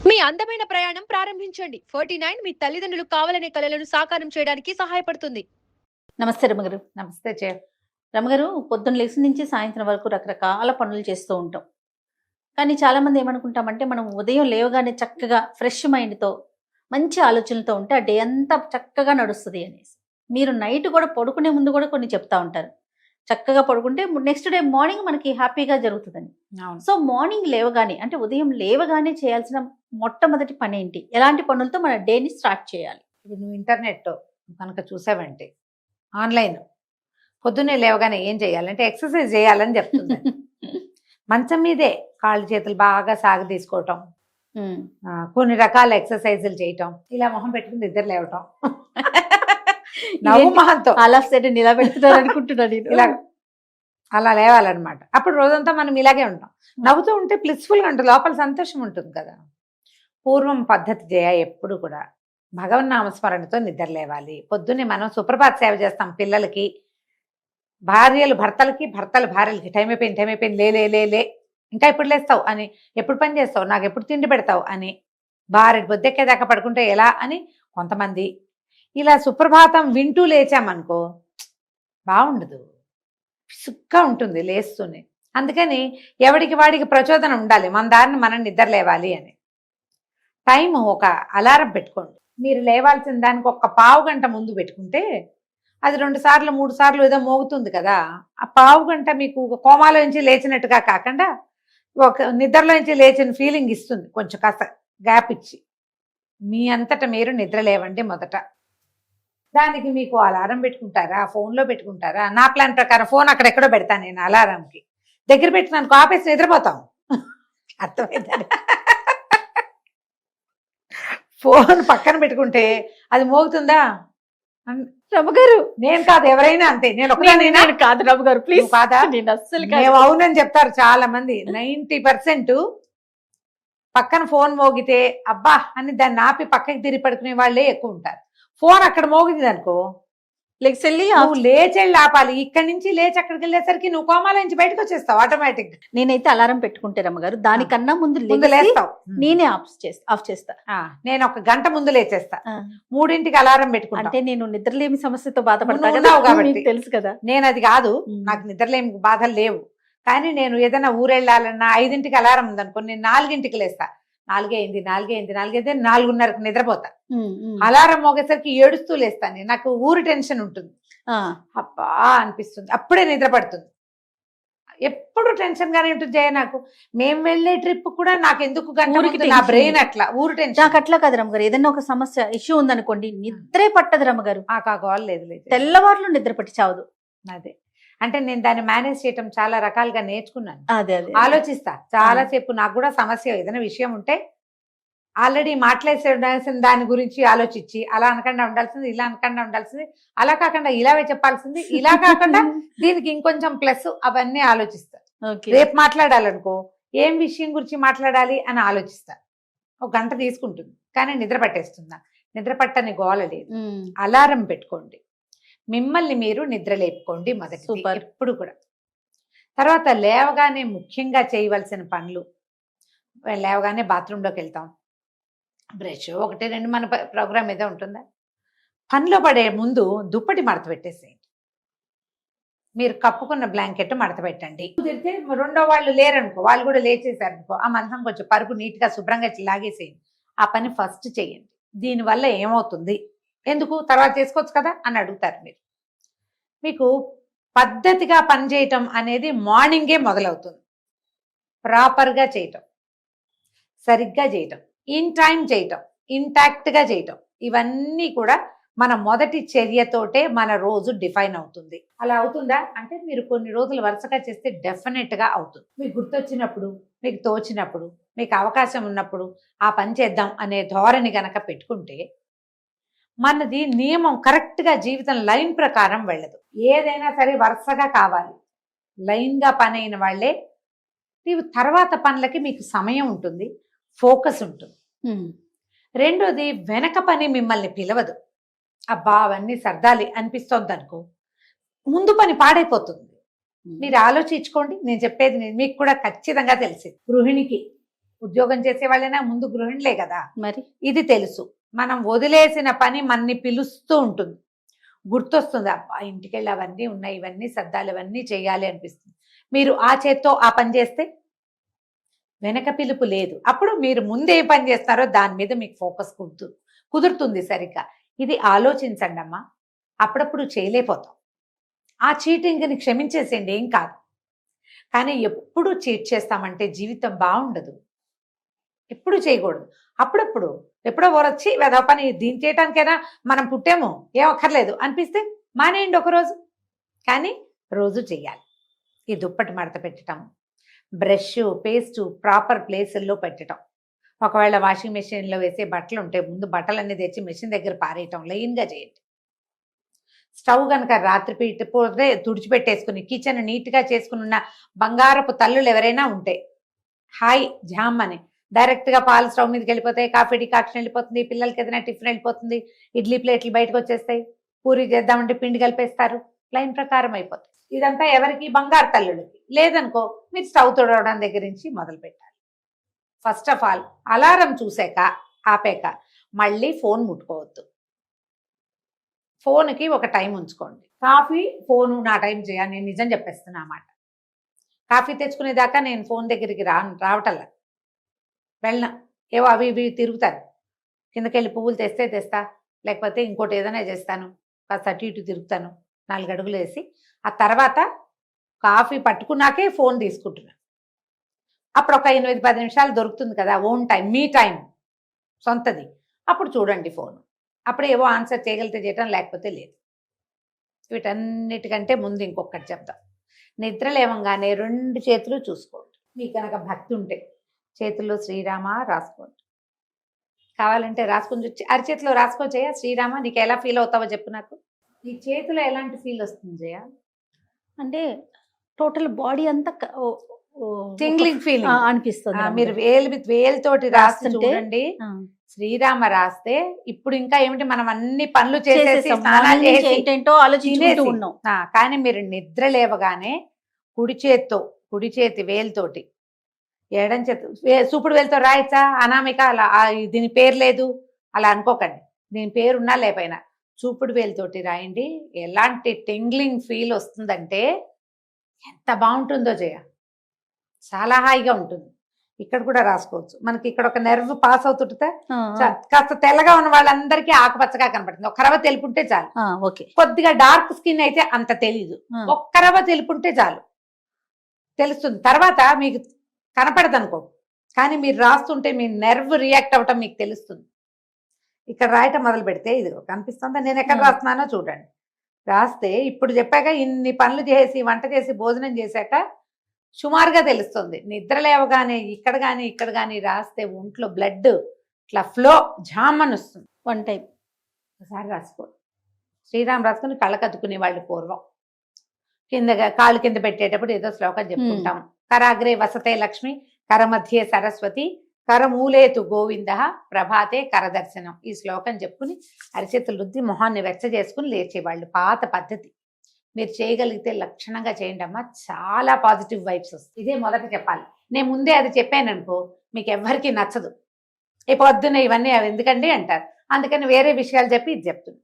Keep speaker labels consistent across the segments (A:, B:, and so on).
A: మీ అందమైన ప్రయాణం ప్రారంభించండి. 49 మీ తల్లిదండ్రులు కావాలనే కలలను సాకారం చేయడానికి సహాయపడుతుంది.
B: నమస్తే రమగారు.
C: నమస్తే చే
B: రమగారు, పొద్దున్న లేచి నుంచి సాయంత్రం వరకు రకరకాల పనులు చేస్తూ ఉంటాం. కానీ చాలామంది ఏమనుకుంటామంటే, మనం ఉదయం లేవగానే చక్కగా ఫ్రెష్ మైండ్‌తో, మంచి ఆలోచనలతో ఉంటే ఆ డే అంతా చక్కగా నడుస్తది అనేసి. మీరు నైట్ కూడా పడుకునే ముందు కూడా కొన్ని చెప్తా ఉంటారు. చక్కగా పడుకుంటే నెక్స్ట్ డే మార్నింగ్ మనకి హ్యాపీగా జరుగుతదని.
C: అవును.
B: సో మార్నింగ్ లేవగానే అంటే ఉదయం లేవగానే చేయాల్సిన మొట్టమొదటి పనేంటి? ఎలాంటి పనులతో మన డేని స్టార్ట్ చేయాలి?
C: ఇప్పుడు నువ్వు ఇంటర్నెట్ కనుక చూసావంటే ఆన్లైన్ పొద్దున్నే లేవగానే ఏం చేయాలంటే ఎక్సర్సైజ్ చేయాలని చెప్తుంది. మంచం మీదే కాళ్ళు చేతులు బాగా సాగ తీసుకోవటం, కొన్ని రకాల ఎక్సర్సైజులు చేయటం, ఇలా మొహం పెట్టుకుని నిద్ర లేవటం, నవ్వు మొహంతో
B: ఆల్ ఆఫ్ సడన్ ఇలా పెడుతున్నారు అనుకుంటున్నాను
C: ఇలా అలా లేవాలన్నమాట. అప్పుడు రోజంతా మనం ఇలాగే ఉంటాం. నవ్వుతూ ఉంటే బ్లిస్ఫుల్గా ఉంటుంది, లోపల సంతోషం ఉంటుంది కదా. పూర్వం పద్ధతి చేయ ఎప్పుడు కూడా భగవన్నామస్మరణతో నిద్ర లేవాలి. పొద్దున్నే మనం సుప్రభాత సేవ చేస్తాం పిల్లలకి, భార్యలు భర్తలకి, భర్తలు భార్యలకి. టైం అయిపోయింది, లే లే లే లే ఇంకా ఎప్పుడు లేస్తావు అని, ఎప్పుడు పని చేస్తావు, నాకు ఎప్పుడు తిండి పెడతావు అని, భార్య బొద్దెక్కేదాకా పడుకుంటే ఎలా అని కొంతమంది. ఇలా సుప్రభాతం వింటూ లేచామనుకో బాగుండదు, సుగ్గా ఉంటుంది లేస్తూనే. అందుకని ఎవడికి వాడికి ప్రచోదనం ఉండాలి, మన దారిని మనం నిద్ర లేవాలి అని. టైం ఒక అలారం పెట్టుకోండి. మీరు లేవాల్సిన దానికి ఒక పావు గంట ముందు పెట్టుకుంటే అది 2 సార్లు 3 సార్లు ఏదో మోగుతుంది కదా. ఆ పావు గంట మీకు కోమాలో నుంచి లేచినట్టుగా కాకుండా ఒక నిద్రలో నుంచి లేచిన ఫీలింగ్ ఇస్తుంది. కొంచెం కాస్త గ్యాప్ ఇచ్చి మీ అంతటా మీరు నిద్ర లేవండి మొదట. దానికి మీకు అలారం పెట్టుకుంటారా, ఫోన్లో పెట్టుకుంటారా? నా ప్లాన్ ప్రకారం ఫోన్ అక్కడెక్కడో పెడతాను నేను. అలారంకి దగ్గర పెట్టినాను ఆపేసి నిద్రపోతాం. అర్థమైందండి. ఫోన్ పక్కన పెట్టుకుంటే అది మోగుతుందా?
B: రమగారు,
C: నేను కాదు, ఎవరైనా అంతే. నేను
B: నేను కాదు రమగారు, ప్లీజ్
C: కాదా?
B: నేను అస్సలు
C: మేము అవునని చెప్తారు చాలా మంది. 90% పక్కన ఫోన్ మోగితే అబ్బా అని దాన్ని ఆపి పక్కకి తిరిగి పడుకునే వాళ్ళే ఎక్కువ ఉంటారు. ఫోన్ అక్కడ మోగింది అనుకో, నువ్వు లేచెళ్ళి ఆపాలి. ఇక్కడి నుంచి లేచి అక్కడికి వెళ్ళేసరికి నువ్వు కోమాల నుంచి బయటకు వచ్చేస్తావు ఆటోమేటిక్.
B: నేనైతే అలారం పెట్టుకుంటే రమగారు, దానికన్నా ముందు
C: లేస్తావు.
B: నేనే ఆఫ్ చేస్తా.
C: నేను 1 గంట ముందు లేచేస్తా. 3ంటికి అలారం పెట్టుకుంటా.
B: అంటే నేను నిద్రలేమి సమస్యతో బాధపడతాను
C: ఉన్నావు కాబట్టి
B: తెలుసు కదా.
C: నేను అది కాదు, నాకు నిద్రలేమి బాధలు లేవు. కానీ నేను ఏదైనా ఊరెళ్ళాలన్నా 5ంటికి అలారం ఉందనుకో, నేను 4ంటికి లేస్తా. 4 అయింది 4:30కి నిద్రపోతా. అలారం మోగేసరికి ఏడుస్తూ లేస్తాను. నాకు ఊరు టెన్షన్ ఉంటుంది, అబ్బా అనిపిస్తుంది, అప్పుడే నిద్ర పడుతుంది. ఎప్పుడు టెన్షన్ గానే ఉంటుంది జయ. నాకు మేము వెళ్ళే ట్రిప్ కూడా నాకు ఎందుకు నా బ్రెయిన్ అట్లా ఊరు టెన్షన్.
B: నాకు అట్లా కాదు రమ్మగారు, ఏదన్నా ఒక సమస్య ఇష్యూ ఉందనుకోండి, నిద్రే పట్టదు రమ్మగారు.
C: ఆ కావాలి లేదు లేదు,
B: తెల్లవారులు నిద్ర పట్టి చావదు.
C: అదే అంటే నేను దాన్ని మేనేజ్ చేయటం చాలా రకాలుగా నేర్చుకున్నాను.
B: అదే అదే
C: ఆలోచిస్తా చాలాసేపు. నాకు కూడా సమస్య ఏదైనా విషయం ఉంటే ఆల్రెడీ మాట్లాడేసిన దాని గురించి ఆలోచించి, అలా అనకుండా ఉండాల్సింది, ఇలా అనకుండా ఉండాల్సింది, అలా కాకుండా ఇలావే చెప్పాల్సింది, ఇలా కాకుండా దీనికి ఇంకొంచెం ప్లస్, అవన్నీ ఆలోచిస్తా. రేపు మాట్లాడాలనుకో ఏం విషయం గురించి మాట్లాడాలి అని ఆలోచిస్తా. 1 గంట తీసుకుంటుంది, కానీ నిద్ర పట్టేస్తుందా? నిద్ర పట్టని గోల లేదు. అలారం పెట్టుకోండి, మిమ్మల్ని మీరు నిద్ర లేపుకోండి మొదటి ఎప్పుడు కూడా. తర్వాత లేవగానే ముఖ్యంగా చేయవలసిన పనులు, లేవగానే బాత్రూంలోకి వెళ్తాం, బ్రష్ 1, 2 మన ప్రోగ్రామ్ ఏదో ఉంటుందా. పనిలో పడే ముందు దుప్పటి మడత పెట్టేసేయండి. మీరు కప్పుకున్న బ్లాంకెట్ మడత పెట్టండి. కుదిరితే 2వ వాళ్ళు లేరనుకో, వాళ్ళు కూడా లేచేసారనుకో, ఆ మంచం కొంచెం పరుపు నీట్గా శుభ్రంగా లాగేసేయండి. ఆ పని ఫస్ట్ చేయండి. దీనివల్ల ఏమవుతుంది, ఎందుకు తర్వాత చేసుకోవచ్చు కదా అని అడుగుతారు మీరు. మీకు పద్ధతిగా పనిచేయటం అనేది మార్నింగే మొదలవుతుంది. ప్రాపర్గా చేయటం, సరిగ్గా చేయటం, ఇన్ టైం చేయటం, ఇంటాక్ట్గా చేయటం, ఇవన్నీ కూడా మన మొదటి చర్యతోటే మన రోజు డిఫైన్ అవుతుంది. అలా అవుతుందా అంటే మీరు కొన్ని రోజులు వరుసగా చేస్తే డెఫినెట్గా అవుతుంది. మీకు గుర్తొచ్చినప్పుడు, మీకు తోచినప్పుడు, మీకు అవకాశం ఉన్నప్పుడు ఆ పని చేద్దాం అనే ధోరణి గనక పెట్టుకుంటే మనది నియమం కరెక్ట్గా జీవితం లైన్ ప్రకారం వెళ్ళదు. ఏదైనా సరే వరుసగా కావాలి, లైన్గా పని అయిన వాళ్ళే నీవు తర్వాత పనులకి మీకు సమయం ఉంటుంది, ఫోకస్ ఉంటుంది. రెండోది, వెనక పని మిమ్మల్ని పిలవదు. అబ్బా అవన్నీ సర్దాలి అనిపిస్తోంది అనుకో, ముందు పని పాడైపోతుంది. మీరు ఆలోచించుకోండి, నేను చెప్పేది మీకు కూడా ఖచ్చితంగా తెలిసింది. గృహిణికి ఉద్యోగం చేసే వాళ్ళైనా ముందు గృహిణులే కదా.
B: మరి
C: ఇది తెలుసు, మనం వదిలేసిన పని మనని పిలుస్తూ ఉంటుంది, గుర్తొస్తుంది, అబ్బా ఇంటికి వెళ్ళి అవన్నీ ఉన్నాయి, ఇవన్నీ సర్దాలు, ఇవన్నీ చేయాలి అనిపిస్తుంది. మీరు ఆ చేత్తో ఆ పని చేస్తే వెనక పిలుపు లేదు. అప్పుడు మీరు ముందు ఏ పని చేస్తారో దాని మీద మీకు ఫోకస్ కుదురుతుంది సరిగ్గా. ఇది ఆలోచించండి అమ్మా. అప్పుడప్పుడు చేయలేకపోతాం, ఆ చీటింగ్ని క్షమించేసేయండి, ఏం కాదు. కానీ ఎప్పుడు చీట్ చేస్తామంటే జీవితం బాగుండదు. ఎప్పుడు చేయకూడదు. అప్పుడప్పుడు ఎప్పుడో వచ్చి వెదవ పని దీని చేయటానికైనా మనం పుట్టాము, ఏం అక్కర్లేదు అనిపిస్తే మానేయండి ఒకరోజు, కానీ రోజు చెయ్యాలి. ఈ దుప్పటి మడత పెట్టడం, బ్రష్ పేస్ట్ ప్రాపర్ ప్లేసుల్లో పెట్టడం. ఒకవేళ వాషింగ్ మెషిన్లో వేసే బట్టలు ఉంటే ముందు బట్టలన్నీ తెచ్చి మెషిన్ దగ్గర పారేయటం, లైన్గా చేయండి. స్టవ్ కనుక రాత్రి పోతే తుడిచిపెట్టేసుకుని కిచెన్ నీట్గా చేసుకుని ఉన్న బంగారపు తల్లులు ఎవరైనా ఉంటే హాయ్ జామ్ అని డైరెక్ట్గా పాలు స్టవ్ మీదకి వెళ్ళిపోతాయి, కాఫీ డికాక్షన్ వెళ్ళిపోతుంది, పిల్లలకి ఏదైనా టిఫిన్ వెళ్ళిపోతుంది, ఇడ్లీ ప్లేట్లు బయటకు వచ్చేస్తాయి, పూరి చేద్దామంటే పిండి కలిపేస్తారు, లైన్ ప్రకారం అయిపోతుంది. ఇదంతా ఎవరికి? బంగారు తల్లులకి. లేదనుకో మీరు స్టవ్ తుడవడం దగ్గర నుంచి మొదలు పెట్టాలి. ఫస్ట్ ఆఫ్ ఆల్ అలారం చూసాక ఆపాక మళ్ళీ ఫోన్ ముట్టుకోవద్దు. ఫోన్కి ఒక టైం ఉంచుకోండి. కాఫీ ఫోను నా టైం చేయాలి, నేను నిజం చెప్పేస్తున్నా అన్నమాట. కాఫీ తెచ్చుకునేదాకా నేను ఫోన్ దగ్గరికి రావటల్లా, వెళ్ళిన ఏవో అవి ఇవి తిరుగుతాను, కిందకెళ్ళి పువ్వులు తెస్తా, లేకపోతే ఇంకోటి ఏదైనా చేస్తాను, కాస్త అటు ఇటు తిరుగుతాను, 4 అడుగులు వేసి ఆ తర్వాత కాఫీ పట్టుకున్నాకే ఫోన్ తీసుకుంటున్నాను. అప్పుడు ఒక 8-10 నిమిషాలు దొరుకుతుంది కదా, ఓన్ టైం, మీ టైం సొంతది. అప్పుడు చూడండి ఫోను. అప్పుడు ఏవో ఆన్సర్ చేయగలిగితే చేయటం, లేకపోతే లేదు. వీటన్నిటికంటే ముందు ఇంకొకటి చెప్తాం. నిద్ర లేవంగానే 2 చేతులు చూసుకోండి. మీకు కనుక భక్తి ఉంటే చేతుల్లో శ్రీరామ రాసుకోండి. కావాలంటే రాసుకొని వచ్చి అరిచేతిలో రాసుకో జయ, శ్రీరామ నీకు ఎలా ఫీల్ అవుతావో చెప్పు నాకు. నీ చేతిలో ఎలాంటి ఫీల్ వస్తుంది జయ?
B: అంటే టోటల్ బాడీ అంతా
C: టింగ్లింగ్ ఫీలింగ్
B: అనిపిస్తుంది.
C: మీరు వేలుతోటి రాస్తుంటే చూడండి, శ్రీరామ రాస్తే ఇప్పుడు ఇంకా ఏమిటి, మనం అన్ని పనులు చేసేసి స్నానాలు చేసి
B: ఏంటో ఆలోచించుకుంటూ ఉన్నాం.
C: కానీ మీరు నిద్ర లేవగానే కుడి చేతి వేలుతోటి, ఎడం చేతి చూపుడు వేలుతో రాయచ్చా అనామిక? అలా దీని పేరు లేదు అలా అనుకోకండి, దీని పేరు ఉన్నా లేకపోయినా చూపుడు వేలుతోటి రాయండి. ఎలాంటి టింగ్లింగ్ ఫీల్ వస్తుందంటే ఎంత బాగుంటుందో జయ, చాలా హాయిగా ఉంటుంది. ఇక్కడ కూడా రాసుకోవచ్చు. మనకి ఇక్కడ ఒక నెర్వ్ పాస్ అవుతుంటే కాస్త తెల్లగా ఉన్న వాళ్ళందరికీ ఆకుపచ్చగా కనపడుతుంది. ఒక రవ తెలుపుంటే చాలు. కొద్దిగా డార్క్ స్కిన్ అయితే అంత తెలీదు, ఒక్క రవ తెలుపుంటే చాలు తెలుస్తుంది. తర్వాత మీకు కనపడదు అనుకో, కానీ మీరు రాస్తుంటే మీ నెర్వ్ రియాక్ట్ అవ్వటం మీకు తెలుస్తుంది. ఇక్కడ రాయటం మొదలు పెడితే ఇది కనిపిస్తుందా, నేను ఎక్కడ రాస్తున్నానో చూడండి. రాస్తే ఇప్పుడు చెప్పాక ఇన్ని పనులు చేసి వంట చేసి భోజనం చేశాక సుమారుగా తెలుస్తుంది. నిద్ర లేవగానే ఇక్కడ కానీ రాస్తే ఒంట్లో బ్లడ్ ఇట్లా ఫ్లో జామని వస్తుంది.
B: 1 టైం
C: ఒకసారి రాసుకో. శ్రీరామ్ రాసుకుని కళ్ళకద్దుకునే వాళ్ళు పూర్వం కాళ్ళు కింద పెట్టేటప్పుడు ఏదో శ్లోకం చెప్పుకుంటాం. కరాగ్రే వసతే లక్ష్మి, కరమధ్యే సరస్వతి, కరమూలేతు గోవింద, ప్రభాతే కరదర్శనం. ఈ శ్లోకం చెప్పుకుని అరిచేతులు రుద్ది మొహాన్ని వెచ్చ చేసుకుని లేచేవాళ్ళు. పాత పద్ధతి. మీరు చేయగలిగితే లక్షణంగా చేయండి అమ్మా, చాలా పాజిటివ్ వైబ్స్ వస్తాయి. ఇదే మొదట చెప్పాలి. నేను ముందే అది చెప్పాను అనుకో మీకు ఎవ్వరికీ నచ్చదు. ఏ పొద్దున్న ఇవన్నీ అవి ఎందుకండి అంటారు. అందుకని వేరే విషయాలు చెప్పి ఇది చెప్తుంది.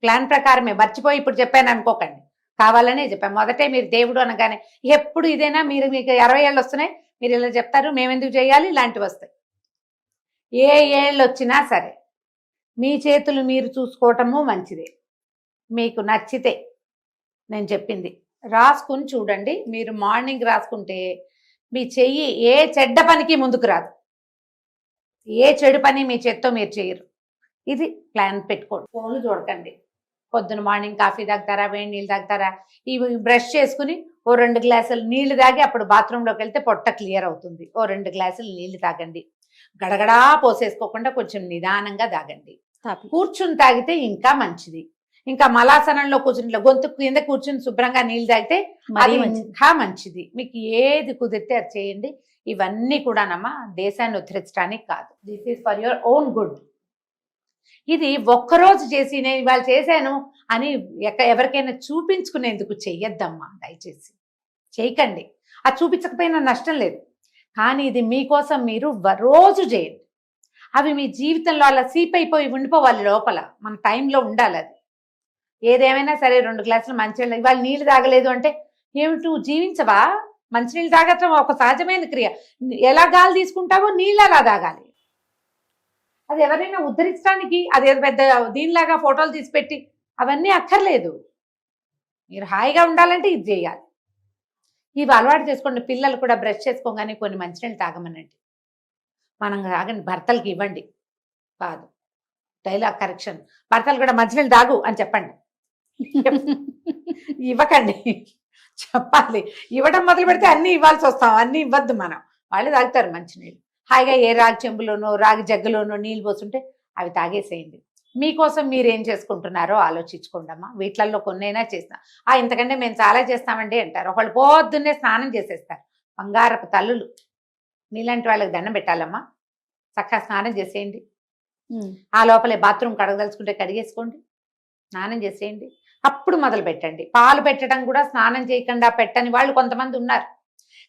C: ప్లాన్ ప్రకారమే, మర్చిపోయి ఇప్పుడు చెప్పాను అనుకోకండి, కావాలనే చెప్పాను. మొదటే మీరు దేవుడు అనగానే ఎప్పుడు ఇదేనా, మీకు 60 ఏళ్ళు వస్తున్నాయి మీరు ఇలా చెప్తారు, మేమెందుకు చేయాలి, ఇలాంటివి వస్తాయి. ఏ ఏళ్ళు వచ్చినా సరే మీ చేతులు మీరు చూసుకోవటము మంచిదే. మీకు నచ్చితే నేను చెప్పింది రాసుకుని చూడండి. మీరు మార్నింగ్ రాసుకుంటే మీ చెయ్యి ఏ చెడ్డ పనికి ముందుకు రాదు, ఏ చెడు పని మీ చేత్తో మీరు చేయరు. ఇది ప్లాన్ పెట్టుకోండి. ఫోన్లు చూడకండి. పొద్దున మార్నింగ్ కాఫీ తాగుతారా, వేడి నీళ్ళు తాగుతారా, ఇవి బ్రష్ చేసుకుని ఓ 2 గ్లాసులు నీళ్లు తాగి అప్పుడు బాత్రూంలోకి వెళ్తే పొట్ట క్లియర్ అవుతుంది. ఓ 2 గ్లాసులు నీళ్లు తాగండి. గడగడా పోసేసుకోకుండా కొంచెం నిదానంగా తాగండి. కూర్చుని తాగితే ఇంకా మంచిది. ఇంకా మలాసనంలో కూర్చుని గొంతు కింద కూర్చుని శుభ్రంగా నీళ్ళు తాగితే అది ఇంకా మంచిది. మీకు ఏది కుదిరితే అది చేయండి. ఇవన్నీ కూడానమ్మా దేశాన్ని ఉద్ధరించడానికి కాదు, this is for your own good. ఇది ఒక్కరోజు చేసి నేను ఇవాళ చేశాను అని ఎవరికైనా చూపించుకునేందుకు చెయ్యొద్దమ్మా, దయచేసి చేయకండి. అది చూపించకపోయినా నష్టం లేదు, కానీ ఇది మీకోసం మీరు రోజు చేయండి. అవి మీ జీవితంలో అలా సీప్ అయిపోయి ఉండిపోవాలి లోపల. మన టైంలో ఉండాలి అది. ఏదేమైనా సరే 2 గ్లాసులు మంచినీళ్ళు, ఇవాళ నీళ్ళు తాగలేదు అంటే ఏమిటి నువ్వు జీవించవా? మంచినీళ్ళు తాగటం ఒక సహజమైన క్రియ. ఎలా గాలి తీసుకుంటావో నీళ్ళు అలా తాగాలి. అది ఎవరైనా ఉద్ధరించడానికి అదేదో పెద్ద దీనిలాగా ఫోటోలు తీసి పెట్టి అవన్నీ అక్కర్లేదు. మీరు హాయిగా ఉండాలంటే ఇది చేయాలి. ఇవి అలవాటు చేసుకోండి. పిల్లలు కూడా బ్రష్ చేసుకోగానే కొన్ని మంచినీళ్ళు తాగమనండి. మనం తాగండి, భర్తలకి ఇవ్వండి. కాదు, డైలాగ్ కరెక్షన్, భర్తలు కూడా మంచినీళ్ళు తాగు అని చెప్పండి. ఇవ్వకండి, చెప్పాలి. ఇవ్వడం మొదలు పెడితే అన్నీ ఇవ్వాల్సి వస్తాం. అన్నీ ఇవ్వద్దు మనం. వాళ్ళు తాగుతారు మంచినీళ్ళు హాయిగా. ఏ రాగి చెంబులోనో రాగి జగ్గులోనో నీళ్ళు పోస్తుంటే అవి తాగేసేయండి. మీకోసం మీరు ఏం చేసుకుంటున్నారో ఆలోచించుకోండి అమ్మా. వీటిల్లో కొన్నైనా చేస్తాం. ఇంతకంటే మేము చాలా చేస్తామండి అంటారు. ఒకళ్ళు పొద్దున్నే స్నానం చేసేస్తారు. బంగారపు తల్లులు మీలాంటి వాళ్ళకి దండం పెట్టాలమ్మా. చక్కగా స్నానం చేసేయండి. ఆ లోపలే బాత్రూమ్ కడగదలుచుకుంటే కడిగేసుకోండి, స్నానం చేసేయండి. అప్పుడు మొదలు పెట్టండి. పాలు పెట్టడం కూడా స్నానం చేయకుండా పెట్టని వాళ్ళు కొంతమంది ఉన్నారు.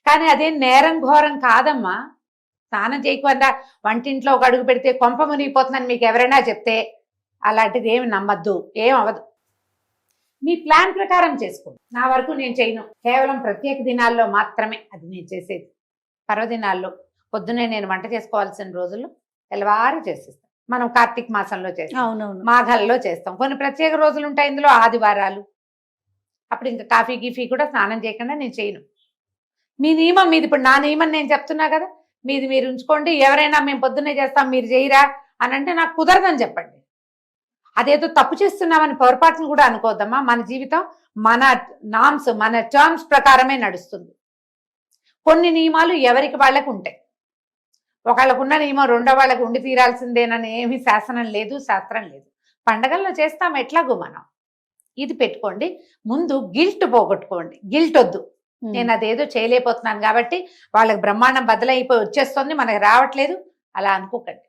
C: కానీ అదేం నేరం ఘోరం కాదమ్మా. స్నానం చేయకుండా వంటింట్లో ఒక అడుగు పెడితే కొంప మునిగిపోతుందని మీకు ఎవరైనా చెప్తే అలాంటిది ఏమి నమ్మద్దు, ఏం అవ్వదు. మీ ప్లాన్ ప్రకారం చేసుకోండి. నా వరకు నేను చేయను. కేవలం ప్రత్యేక దినాల్లో మాత్రమే అది నేను చేసేది. పర్వదినాల్లో పొద్దునే నేను వంట చేసుకోవాల్సిన రోజుల్లో తెల్లవారు చేసేస్తాను. మనం కార్తీక మాసంలో చేస్తాం,
B: అవునవును,
C: మాఘాలలో చేస్తాం. కొన్ని ప్రత్యేక రోజులు ఉంటాయి ఇందులో, ఆదివారాలు. అప్పుడు ఇంకా కాఫీ గీఫీ కూడా స్నానం చేయకుండా నేను చేయను. మీ నియమం మీది. ఇప్పుడు నా నియమం నేను చెప్తున్నా కదా, మీది మీరు ఉంచుకోండి. ఎవరైనా మేము పొద్దున్నే చేస్తాం మీరు చేయరా అని అంటే నాకు కుదరదని చెప్పండి. అదేదో తప్పు చేస్తున్నామని పొరపాటును కూడా అనుకోవద్దమ్మా. మన జీవితం మన నామ్స్, మన టర్మ్స్ ప్రకారమే నడుస్తుంది. కొన్ని నియమాలు ఎవరికి వాళ్ళకు ఉంటాయి. ఒకళ్ళకున్న నియమం రెండో వాళ్ళకు ఉండి తీరాల్సిందేనని ఏమీ శాసనం లేదు, శాస్త్రం లేదు. పండగల్లో చేస్తాం ఎట్లాగో మనం. ఇది పెట్టుకోండి. ముందు గిల్ట్ పోగొట్టుకోండి. గిల్ట్ వద్దు. నేను అదేదో చేయలేకపోతున్నాను కాబట్టి వాళ్ళకి బ్రహ్మాండం బదులైపోయి వచ్చేస్తుంది, మనకు రావట్లేదు అలా అనుకోకండి.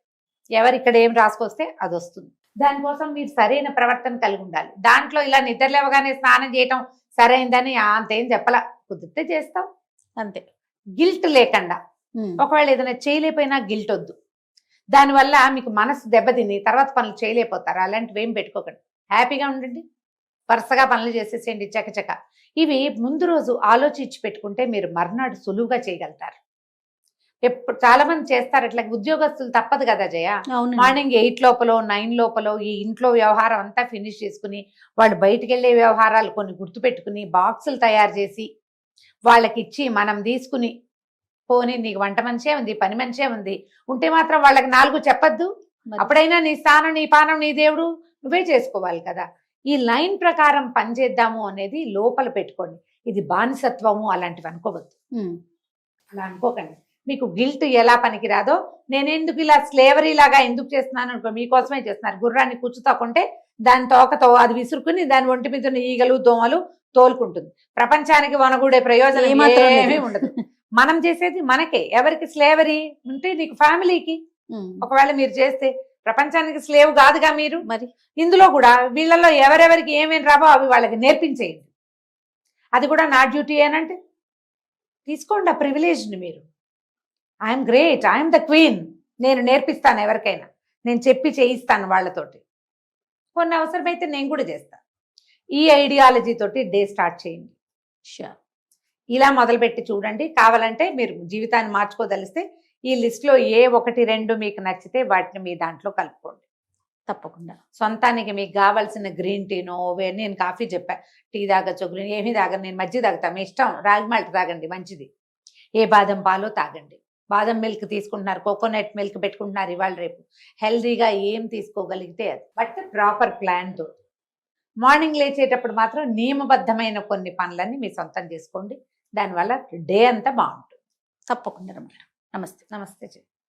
C: ఎవరిక్కడ ఏం రాసుకొస్తే అది వస్తుంది. దానికోసం మీరు సరైన ప్రవర్తన కలిగి ఉండాలి. దాంట్లో ఇలా నిద్రలేవగానే స్నానం చేయటం సరైందని అంతేం చెప్పలా. కుదిరితే చేస్తాం అంతే, గిల్ట్ లేకుండా. ఒకవేళ ఏదైనా చేయలేకపోయినా గిల్ట్ వద్దు. దానివల్ల మీకు మనసు దెబ్బతిని తర్వాత పనులు చేయలేకపోతారు. అలాంటివి ఏం పెట్టుకోకండి. హ్యాపీగా ఉండండి. వరుసగా పనులు చేసేసేయండి చకచక. ఇవి ముందు రోజు ఆలోచించి పెట్టుకుంటే మీరు మర్నాడు సులువుగా చేయగలుగుతారు. ఎప్పుడు చాలా మంది చేస్తారు ఇట్లా. ఉద్యోగస్తులు తప్పదు కదా జయ. మార్నింగ్ 8 లోపల 9 లోపల ఈ ఇంట్లో వ్యవహారం అంతా ఫినిష్ చేసుకుని వాళ్ళు బయటికి వెళ్ళే వ్యవహారాలు కొన్ని గుర్తుపెట్టుకుని బాక్సులు తయారు చేసి వాళ్ళకి ఇచ్చి మనం తీసుకుని పోనీ నీకు వంట మనిషే ఉంది, పని మనిషే ఉంది ఉంటే మాత్రం వాళ్ళకి 4 చెప్పద్దు. అప్పుడైనా నీ స్థానం, నీ పానం, నీ దేవుడు నువ్వే చేసుకోవాలి కదా. ఈ లైన్ ప్రకారం పనిచేద్దాము అనేది లోపల పెట్టుకోండి. ఇది బానిసత్వము అలాంటివి అనుకోవద్దు. అలా అనుకోకండి. మీకు గిల్ట్ ఎలా పనికిరాదో, నేనెందుకు ఇలా స్లేవరీ లాగా ఎందుకు చేస్తున్నాను, మీకోసమే చేస్తున్నారు. గుర్రాన్ని కూర్చుతాకుంటే దాని తోకతో అది విసురుకుని దాని ఒంటి మీద ఉన్న ఈగలు దోమలు తోలుకుంటుంది. ప్రపంచానికి వనగూడే ప్రయోజనం ఏమీ ఉండదు. మనం చేసేది మనకే. ఎవరికి స్లేవరీ ఉంటే నీకు ఫ్యామిలీకి. ఒకవేళ మీరు చేస్తే ప్రపంచానికి స్లేవ్ కాదుగా మీరు. మరి ఇందులో కూడా వీళ్ళల్లో ఎవరెవరికి ఏమేమి రావో అవి వాళ్ళకి నేర్పించేయండి. అది కూడా నా డ్యూటీ ఏనంటే తీసుకోండి ఆ ప్రివిలేజ్ని. మీరు I'm great, I'm the queen, నేను నేర్పిస్తాను ఎవరికైనా, నేను చెప్పి చేయిస్తాను వాళ్ళతోటి. కొన్ని అవసరమైతే నేను కూడా చేస్తాను. ఈ ఐడియాలజీ తోటి డే స్టార్ట్ చేయండి. ఇలా మొదలుపెట్టి చూడండి. కావాలంటే మీరు జీవితాన్ని మార్చుకోదలిస్తే ఈ లిస్ట్లో ఏ 1, 2 మీకు నచ్చితే వాటిని మీ దాంట్లో కలుపుకోండి. తప్పకుండా సొంతానికి మీకు కావాల్సిన గ్రీన్ టీనో, నేను కాఫీ చెప్పా, టీ తాగచ్చు, గ్రీన్ ఏమీ తాగను, నేను మజ్జిగ తాగుతాను, మీ ఇష్టం. రాగి మాల్ట్ తాగండి, మంచిది. ఏ బాదం పాలో తాగండి. బాదం మిల్క్ తీసుకుంటున్నారు, కోకోనట్ మిల్క్ పెట్టుకుంటున్నారు ఇవాళ రేపు. హెల్దీగా ఏం తీసుకోగలిగితే అది, బట్ ప్రాపర్ ప్లాన్తో. మార్నింగ్ లేచేటప్పుడు మాత్రం నియమబద్ధమైన కొన్ని పనులన్నీ మీ సొంతం చేసుకోండి. దానివల్ల డే అంతా బాగుంటుంది. తప్పకుండా. నమస్తే. నమస్తే.